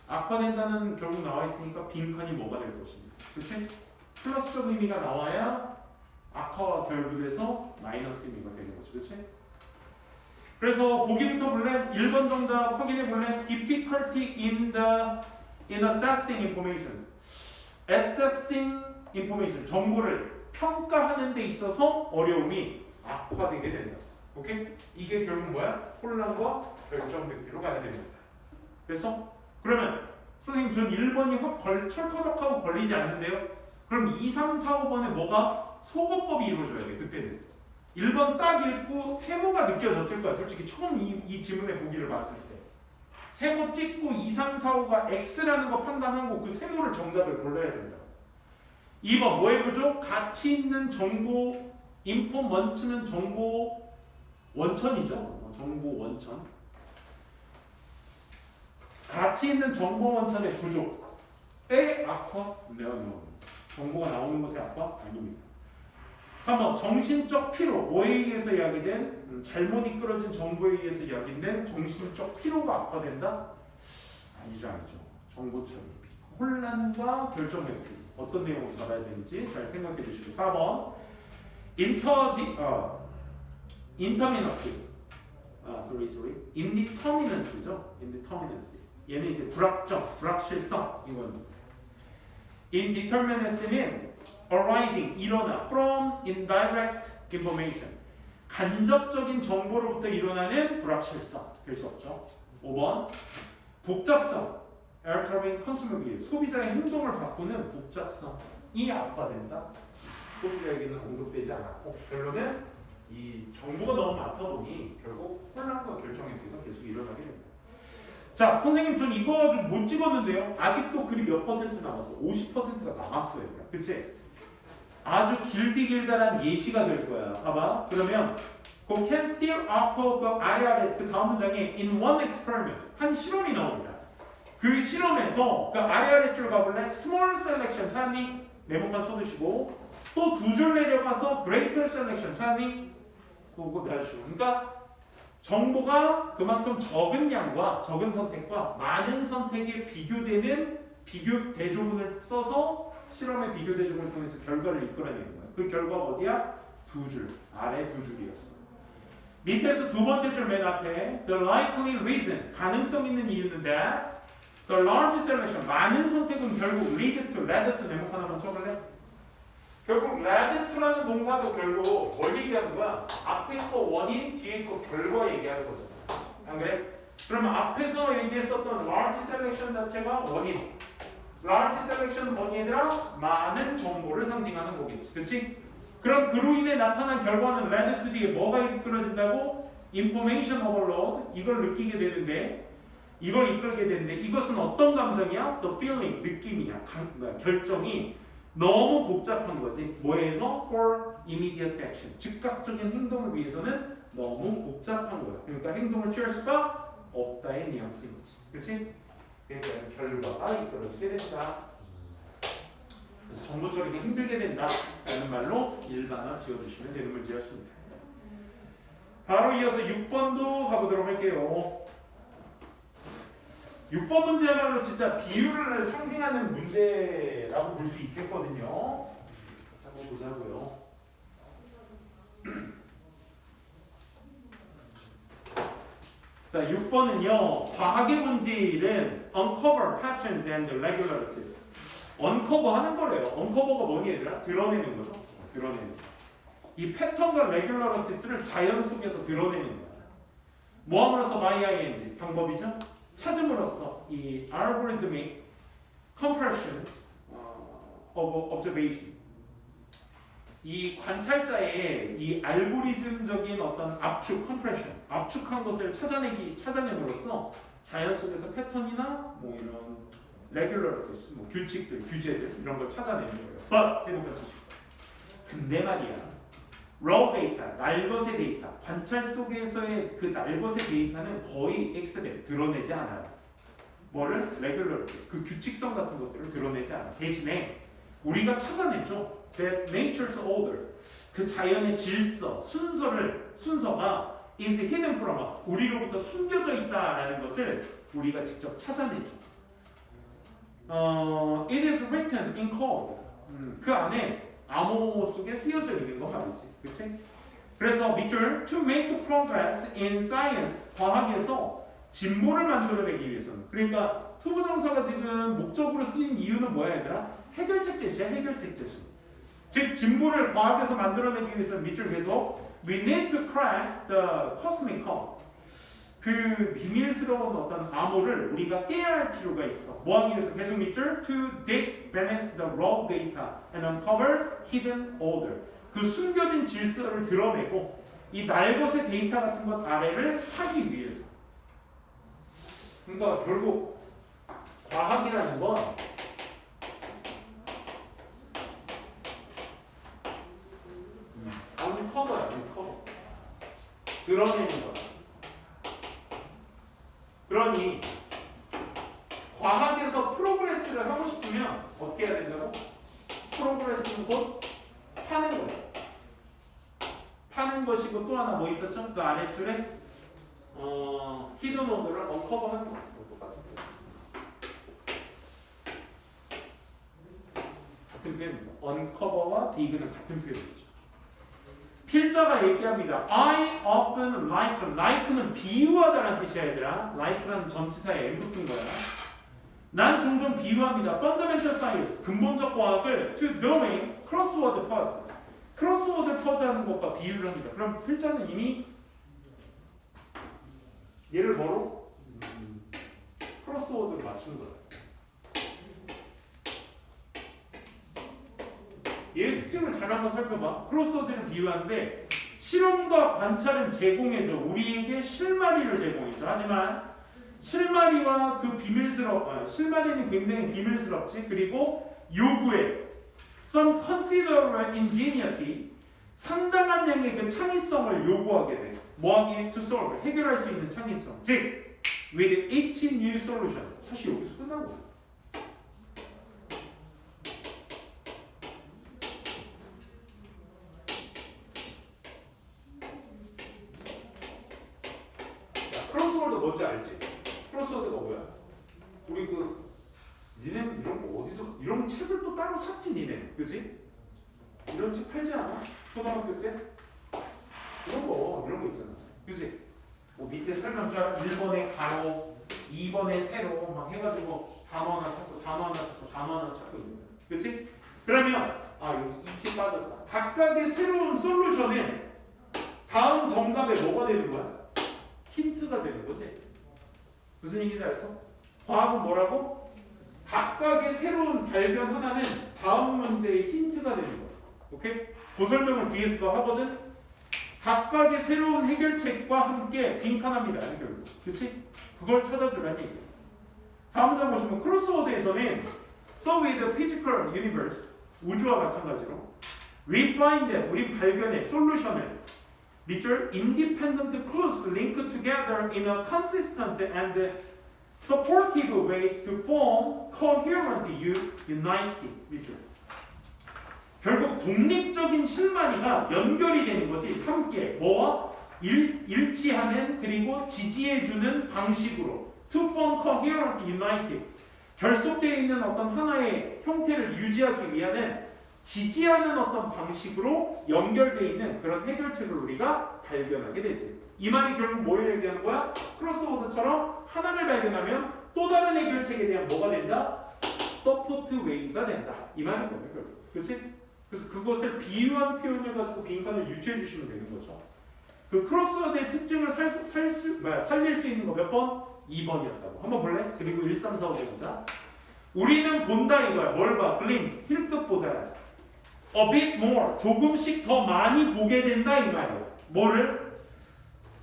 악화된다는 결국 나와 있으니까 빈칸이 뭐가 될 것입니다. 그렇지? 플러스적 의미가 나와야 악화와 결부돼서 마이너스 의미가 되는 거죠. 그렇지? 그래서 보기부터 볼래? 1번 정답 확인해 볼래? Difficulty in assessing information. Assessing information, 정보를 평가하는 데 있어서 어려움이 악화되게 된다. 오케이? 이게 결국 뭐야? 혼란과 결정백기로 가야 됩니다. 그래서 그러면 선생님 전 1번이 확 철커덕하고 걸리지 않는데요? 그럼 2, 3, 4, 5번에 뭐가? 소거법이 이루어져야 돼. 그때는 1번 딱 읽고 세모가 느껴졌을 거야. 솔직히 처음 이 지문의 보기를 봤을 때 세모 찍고 2, 3, 4, 5가 X라는 거 판단하고 그 세모를 정답을 골라야 된다. 2번 뭐 해보죠? 가치 있는 정보 인포먼트는 정보 원천이죠. 정보 원천. 가치 있는 정보 원천의 구조의 악화? 네요. 정보가 나오는 것의 악화? 아닙니다. 3번 정신적 피로. 뭐에 의해서 야기된 잘못 이끌어진 정보에 의해서 야기된 정신적 피로가 악화된다? 아니죠. 정보 처리. 혼란과 결정백기. 어떤 내용을 잡아야 되는지 잘 생각해 주시고 4번 indeterminacy죠. 얘는 이제 불확정, 불확실성 이건. indeterminacy는 arising, 일어나 from indirect information, 간접적인 정보로부터 일어나는 불확실성 될 수 없죠. 5번 복잡성, altering consumer behavior, 소비자의 행동을 바꾸는 복잡성이 악화된다. 소비자에게는 언급되지 않았고 결론은 이 정보가 너무 많다 보니 결국 혼란과 결정행위가 계속 일어나게 됩니다. 자, 선생님 전 이거 좀 못 찍었는데요. 아직도 글이 몇 퍼센트 남았어? 50%가 남았어요. 그치? 아주 길디길다란 예시가 될 거야. 봐봐. 그러면 그 can still offer 그 아래 그 다음 문장에 in one experiment 한 실험이 나옵니다. 그 실험에서 그 아래 줄 가볼래? small selection 찾니? 네모칸 쳐두시고 또 두 줄 내려가서 greater selection 찾니? 그거 다시고. 그러니까 정보가 그만큼 적은 양과 적은 선택과 많은 선택에 비교되는 비교 대조문을 써서 실험의 비교 대조문을 통해서 결과를 이끌어내는 거야. 그 결과가 어디야? 두 줄. 아래 두 줄이었어. 밑에서 두 번째 줄 맨 앞에 the likely reason, 가능성 있는 이유는 that the large selection, 많은 선택은 결국 led to 네모칸 한번 쳐볼래? 결국 led to라는 동사도 결국 뭘 얘기하는 거야? 앞에 거 원인, 뒤에 거 결과 얘기하는 거잖아. 안 그래? 그러면 앞에서 얘기했었던 large selection 자체가 원인. large selection 뭐니 얘들아? 많은 정보를 상징하는 거겠지. 그치? 그럼 그로 인해 나타난 결과는 led to 뒤에 뭐가 이끌어진다고? information overload. 이걸 느끼게 되는데 이걸 이끌게 되는데 이것은 어떤 감정이야? the feeling, 느낌이야. 결정이 너무 복잡한 거지. 뭐에서? for immediate action. 즉각적인 행동을 위해서는 너무 복잡한 거야. 그러니까 행동을 취할 수가 없다의 뉘앙스인 거지. 그치? 그러니까 결과가 이끌어지게 된다. 그래서 정보 처리가 힘들게 된다 라는 말로 일반화 지어주시면 되는 문제였습니다. 바로 이어서 6번도 가보도록 할게요. 6번 문제야말로 진짜 비율을 상징하는 문제라고 볼 수 있겠거든요. 자, 한번 보자고요. 자, 6번은요. 과학의 본질은 uncover patterns and regularities. uncover 하는 거래요. uncover가 뭐니 얘들아? 드러내는 거죠. 드러내는 거. 이 패턴과 regularities를 자연 속에서 드러내는 거야. 뭐함으로써 by-ing 방법이죠. 찾음으로써 이 algorithmic compressions of observation, 이 관찰자의 이 알고리즘적인 어떤 압축, compression, 압축한 것을 찾아냄으로써 자연 속에서 패턴이나 뭐 이런 regularities, 뭐 규칙들, 규제들 이런 걸 찾아내는 거예요. But 생각해 주시고. 근데 말이야. raw data, 날것의 데이터, 관찰 속에서의 그 날것의 데이터는 거의 엑셀에 드러내지 않아요. 뭐를? regularities, 그 규칙성 같은 것들을 드러내지 않아. 대신에 우리가 찾아내죠. That nature's order, 그 자연의 질서, 순서가 is hidden from us, 우리로부터 숨겨져 있다라는 것을 우리가 직접 찾아내죠. It is written in code, 그 안에 암호 속에 쓰여져 있는 거 말이지. 그치? 그래서 밑줄 to make progress in science, 과학에서 진보를 만들어내기 위해서는, 그러니까 투부정사가 지금 목적으로 쓰인 이유는 뭐야 얘들아? 해결책 제시야, 해결책 제시. 즉 진보를 과학에서 만들어내기 위해서 밑줄 계속 We need to crack the cosmic code. 그 비밀스러운 어떤 암호를 우리가 깨야 할 필요가 있어. 뭐 하기 위해서 계속 밑줄 To dig beneath the raw data and uncover hidden order. 그 숨겨진 질서를 드러내고 이 날것의 데이터 같은 것 아래를 하기 위해서. 그러니까 결국 과학이라는 건 커버야, 커버. 드러내는 거야. 그러니 과학에서 프로그레스를 하고 싶으면 어떻게 해야 된다고? 프로그레스는 곧 파는 거예요. 파는 것이고 또 하나 뭐 있었죠? 그 아래줄에 히든 오더를 언커버하는 거. 같은 표현입니다. 언커버와 디그는 같은 표현이죠. 필자가 얘기합니다. I often like. like는 비유하다라는 뜻이야 얘들아. like라는 전치사에 M 붙은 거야. 난 종종 비유합니다. fundamental science, 근본적 과학을 to doing crossword puzzle. 크로스워드 퍼즐하는 것과 비유를 합니다. 그럼 필자는 이미 얘를 뭐로? 크로스워드로 맞춘 거야. 얘의 특징을 잘 한번 살펴봐. 크로스워드를 비유하는데 실험과 관찰은 제공해줘. 우리에게 실마리를 제공해줘. 하지만 실마리와 그 실마리는 굉장히 비밀스럽지. 그리고 요구해. Some considerable ingenuity. 상당한 양의 그 창의성을 요구하게 돼. 뭐하기? To solve. 해결할 수 있는 창의성. 즉, with each new solution. 사실 여기서 끝난 거야. 크로스워드 뭔지 알지? 크로스워드가 뭐야? 우리 니네 이런 거 어디서 이런 책을 또 따로 샀지 니네, 그지? 이런 책 팔지 않아? 초등학교 때 이런 거 있잖아, 그지? 뭐 밑에 설명자 1번에 가로, 2번에 세로 막 해가지고 단어 하나 찾고 있는 거야, 그지? 그러면 여기 이치 빠졌다. 각각의 새로운 솔루션에 다음 정답에 뭐가 되는 거야? 힌트가 되는 거지. 무슨 얘기인지 알았어? 과학은 뭐라고? 각각의 새로운 발견 하나는 다음 문제의 힌트가 되는 거야. 오케이? 그 설명을 뒤에서도 하거든. 각각의 새로운 해결책과 함께 빈칸합니다. 해결. 그렇지? 그걸 찾아주라는 얘기야. 다음 장 보시면 크로스워드에서는 So with the physical universe, 우주와 마찬가지로 we find that 우리 발견의 솔루션을 밑줄 independent clues linked together in a consistent and supportive ways to form coherent united. 밑줄. 결국 독립적인 실마리가 연결이 되는 거지. 함께 뭐와 일치하는 그리고 지지해주는 방식으로 to form coherent united. 결속되어 있는 어떤 하나의 형태를 유지하기 위한 지지하는 어떤 방식으로 연결되어 있는 그런 해결책을 우리가 발견하게 되지. 이 말이 결국 뭘 얘기하는 거야? 크로스워드처럼 하나를 발견하면 또 다른 해결책에 대한 뭐가 된다? 서포트 웨이가 된다. 이 말인 거예요. 그렇지? 그래서 그것을 비유한 표현을 가지고 빈칸을 유추해 주시면 되는 거죠. 그 크로스워드의 특징을 살릴 수 있는 거 몇 번? 2번이었다고. 한번 볼래? 그리고 1, 3, 4, 5 보자. 우리는 본다 이거야. 뭘 봐? glimpse, 힐끗보다 a bit more, 조금씩 더 많이 보게 된다 이 말이에요. 뭐를?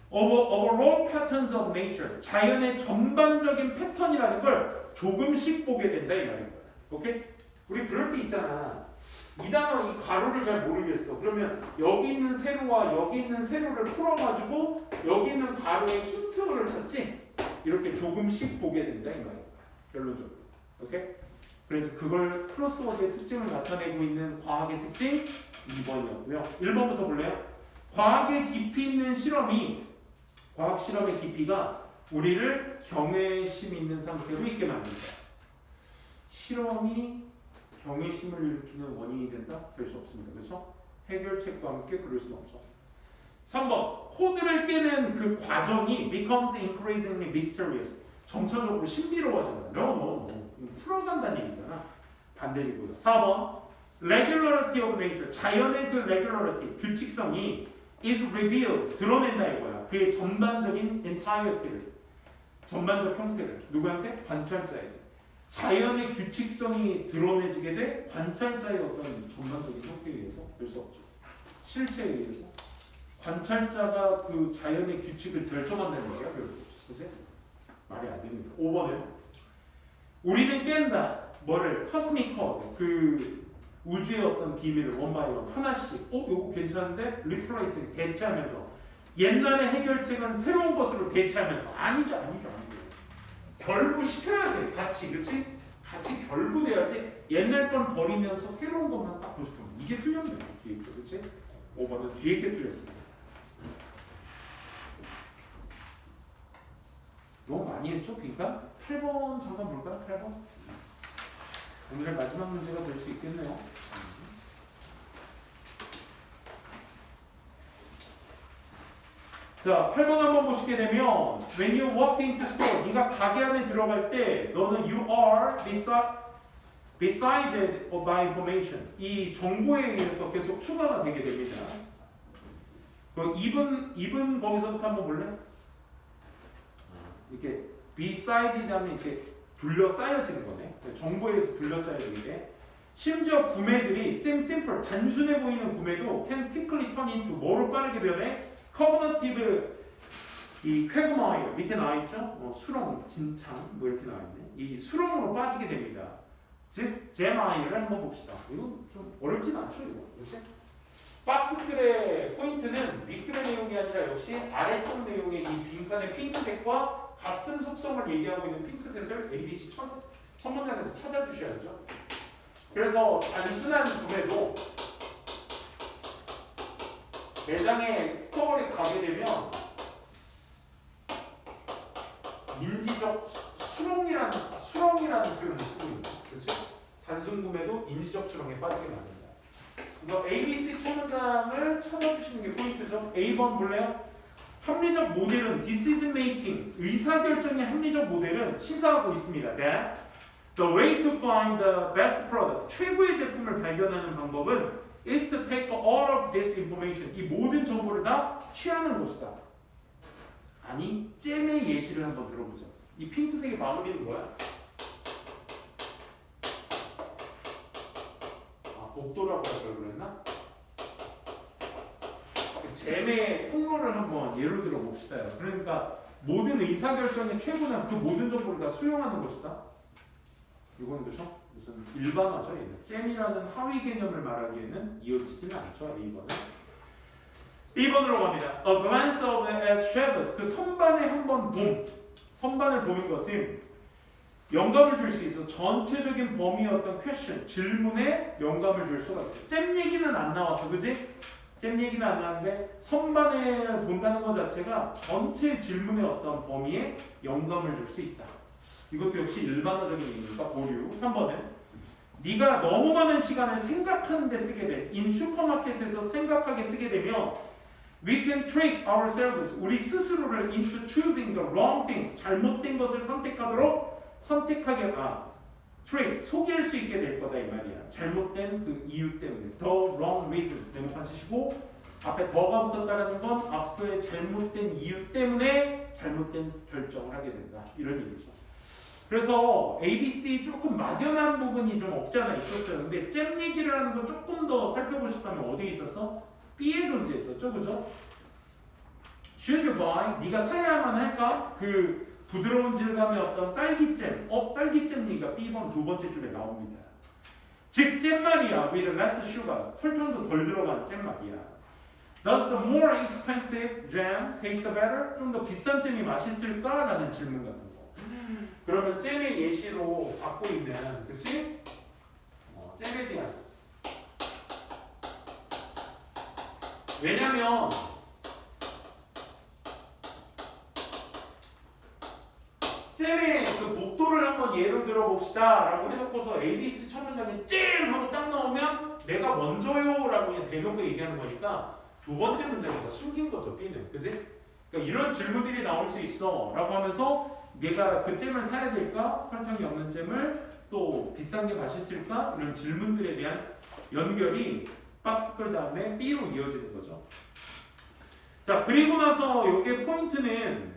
overall patterns of nature, 자연의 전반적인 패턴이라는 걸 조금씩 보게 된다 이 말이에요. 오케이? 우리 그럴 때 있잖아. 이 단어, 이 가로를 잘 모르겠어. 그러면 여기 있는 세로와 여기 있는 세로를 풀어가지고 여기 있는 가로의 힌트를 찾지? 이렇게 조금씩 보게 된다 이 말이에요. 결론적으로. 오케이? 그래서 그걸 크로스워드의 특징을 나타내고 있는 과학의 특징 2번이었고요. 1번부터 볼래요? 과학의 깊이 있는 실험이, 과학 실험의 깊이가 우리를 경외심 있는 상태로 있게 만든다. 실험이 경외심을 일으키는 원인이 된다? 그럴 수 없습니다. 그렇죠? 해결책과 함께 그럴 수는 없죠. 3번, 코드를 깨는 그 과정이 becomes increasingly mysterious. 점차적으로 신비로워진다. No. 풀어간다는 얘기잖아. 반대이고요. 4번 regularity of nature 자연의 그 regularity 규칙성이 is revealed 드러낸다 이거야. 그의 전반적인 entirety를 전반적 형태를 누구한테? 관찰자에게. 자연의 규칙성이 드러내지게 돼 관찰자의 어떤 전반적인 형태에 의해서 될 수 없죠. 실체에 의해서 관찰자가 그 자연의 규칙을 결정한다는 거야. 그래서 말이 안 됩니다. 5번은 우리는 깬다. 뭐를? 커스미커 그 우주의 어떤 비밀을 원바이원 하나씩 요거 괜찮은데 리플레이스 대체하면서 옛날의 해결책은 새로운 것으로 대체하면서 아니죠. 결부시켜야지 같이 그치? 같이 결부돼야지 옛날 건 버리면서 새로운 것만 딱 보고 싶으면 이게 틀렸네요. 뒤에 있죠 그치? 5번은 뒤에 게 틀렸습니다. 너무 많이 했죠? 그러니까 8번 잠깐 볼까요? 8번 오늘의 마지막 문제가 될 수 있겠네요. 자, 8번 한번 보시게 되면 When you walk into store, 네가 가게 안에 들어갈 때 너는 you are besieged by information. 이 정보에 의해서 계속 추가가 되게 됩니다. 그 입은 거기서부터 한번 볼래? 이렇게 beside 하면 이렇게 둘러싸여지는 거네. 정보에 의해서 둘러싸여지게 돼. 심지어 구매들이 simple 단순해 보이는 구매도 can quickly turn into 뭐로 빠르게 변해? 커버너티브 이 쾌거마이어 밑에 나와 있죠? 수렁, 진창 뭐 이렇게 나와 있네. 이 수렁으로 빠지게 됩니다. 즉 제마이를 한번 봅시다. 이거 좀 어렵진 않죠, 이거. 그렇지? 박스글의 포인트는 윗글의 내용이 아니라 역시 아래쪽 내용의 이 빈칸의 핑크색과 같은 속성을 얘기하고 있는 핑크색을 ABC 첫 문장에서 찾아주셔야죠. 그래서 단순한 구매도 매장에 스토어에 가게 되면 인지적 수렁이라는 표현을 쓰고 있는 거죠. 그렇지? 단순 구매도 인지적 수렁에 빠지게 만든다. 그래서 ABC 첫 문장을 찾아주시는 게 포인트죠. A번 볼래요? 합리적 모델은 decision making 의사결정의 합리적 모델은 시사하고 있습니다. That the way to find the best product 최고의 제품을 발견하는 방법은 is to take all of this information 이 모든 정보를 다 취하는 것이다. 아니 잼의 예시를 한번 들어보자. 이 핑크색의 마무리는 뭐야? 복도라고 할 걸 그랬나? 그 잼의 통로를 한번 예로 들어 봅시다. 그러니까 모든 의사결정의 최고는 그 모든 정보를 다 수용하는 것이다. 이거는 그렇죠? 무슨 일반화죠. 얘는. 잼이라는 하위 개념을 말하기에는 이어지지는 않죠. 2번으로 갑니다. A glance of at shadows 그 선반에 한번 선반을 보는 것은 영감을 줄 수 있어. 전체적인 범위의 어떤 퀘션, 질문에 영감을 줄 수가 있어요. 잼 얘기는 안 나왔어, 그지? 잼 얘기는 안 나왔는데 선반을 본다는 것 자체가 전체 질문의 어떤 범위에 영감을 줄 수 있다. 이것도 역시 일반화적인 얘기니까 보류. 3번은 네가 너무 많은 시간을 생각하는 데 쓰게 돼. 인 슈퍼마켓에서 생각하게 쓰게 되면 we can trick ourselves 우리 스스로를 into choosing the wrong things 잘못된 것을 trick 속일 수 있게 될 거다 이 말이야. 잘못된 그 이유 때문에 the wrong reasons 네모칸 치시고 앞에 더가 붙었다는 건 앞서의 잘못된 이유 때문에 잘못된 결정을 하게 된다 이런 얘기죠. 그래서 ABC 조금 막연한 부분이 좀 없지 않아 있었어요. 근데 잼 얘기를 하는 건 조금 더 살펴보셨다면 어디에 있었어? B에 존재했었죠, 그죠? Should you buy? 네가 사야만 할까? 그 부드러운 질감의 어떤 딸기잼, 딸기잼 얘기가 B번 두 번째 줄에 나옵니다. 즉 잼 말이야, with less sugar, 설탕도 덜 들어간 잼 말이야. Does the more expensive jam taste better? 좀 더 비싼 잼이 맛있을까? 라는 질문 같은 거. 그러면 잼의 예시로 갖고 있는, 그치? 잼에 대한. 왜냐면 잼의 그 복도를 한번 예를 들어 봅시다 라고 해놓고서 ABC 첫 문장에 잼! 하고 딱 나오면 내가 먼저요 라고 그냥 대놓고 얘기하는 거니까 두 번째 문장에서 숨긴 거죠, B는. 그치? 그러니까 이런 질문들이 나올 수 있어 라고 하면서 내가 그 잼을 사야 될까? 설탕이 없는 잼을 또 비싼 게 맛있을까? 이런 질문들에 대한 연결이 박스걸 다음에 B로 이어지는 거죠. 자, 그리고 나서 요게 포인트는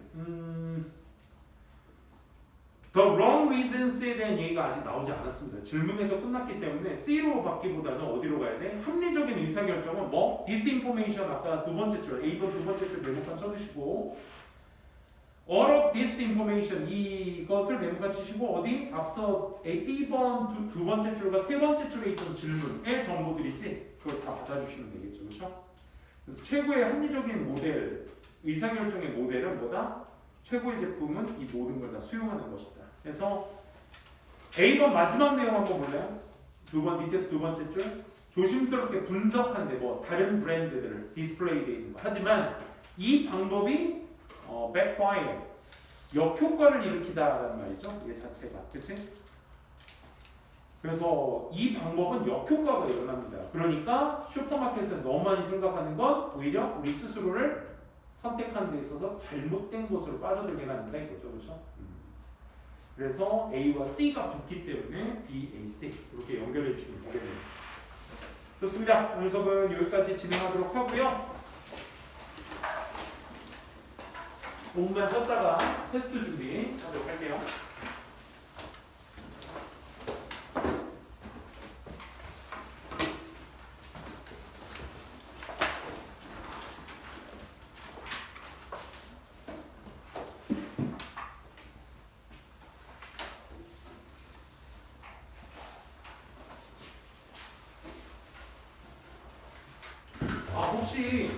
The wrong reasons에 대한 얘기가 아직 나오지 않았습니다. 질문에서 끝났기 때문에 C로 받기보다는 어디로 가야 돼? 합리적인 의사결정은 뭐? disinformation 아까 두 번째 줄, A번 두 번째 줄 메모판 쳐주시고 all of disinformation 이것을 메모판 치시고 어디? 앞서 A, B번 두 번째 줄과 세 번째 줄에 있던 질문의 정보들이지 그걸 다 받아주시면 되겠죠. 그렇죠? 그래서 최고의 합리적인 모델, 의사결정의 모델은 뭐다? 최고의 제품은 이 모든 걸 다 수용하는 것이다. 그래서 A번 마지막 내용 한번 볼래요? 밑에서 두 번째 줄 조심스럽게 분석한데 뭐 다른 브랜드들 디스플레이 되어 있는 거. 하지만 이 방법이 backfire 역효과를 일으키다라는 말이죠. 이게 자체가 그치? 그래서 이 방법은 역효과가 일어납니다. 그러니까 슈퍼마켓에서 너무 많이 생각하는 건 오히려 우리 스스로를 선택하는 데 있어서 잘못된 곳으로 빠져들게 만든다 이거죠. 그렇죠? 그래서 A와 C가 붙기 때문에 B, A, C 이렇게 연결해 주시면 되겠네요. 좋습니다. 오늘 수업은 여기까지 진행하도록 하고요. 5분만 쉬었다가 테스트 준비 하도록 할게요. 혹시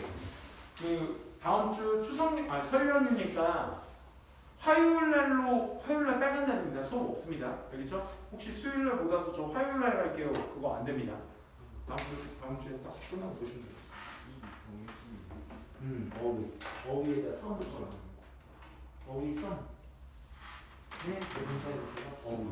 그 다음 주 설 연휴니까 화요일날 빨간 날입니다. 수업 없습니다. 알겠죠? 혹시 수요일날 못 와서 저 화요일날 할게요. 그거 안 됩니다. 다음 주에 딱 끝나고 보시면 돼요. 어휘에다 썸 붙여라. 어휘 썸. 네, 대분사 이렇게요. 어휘.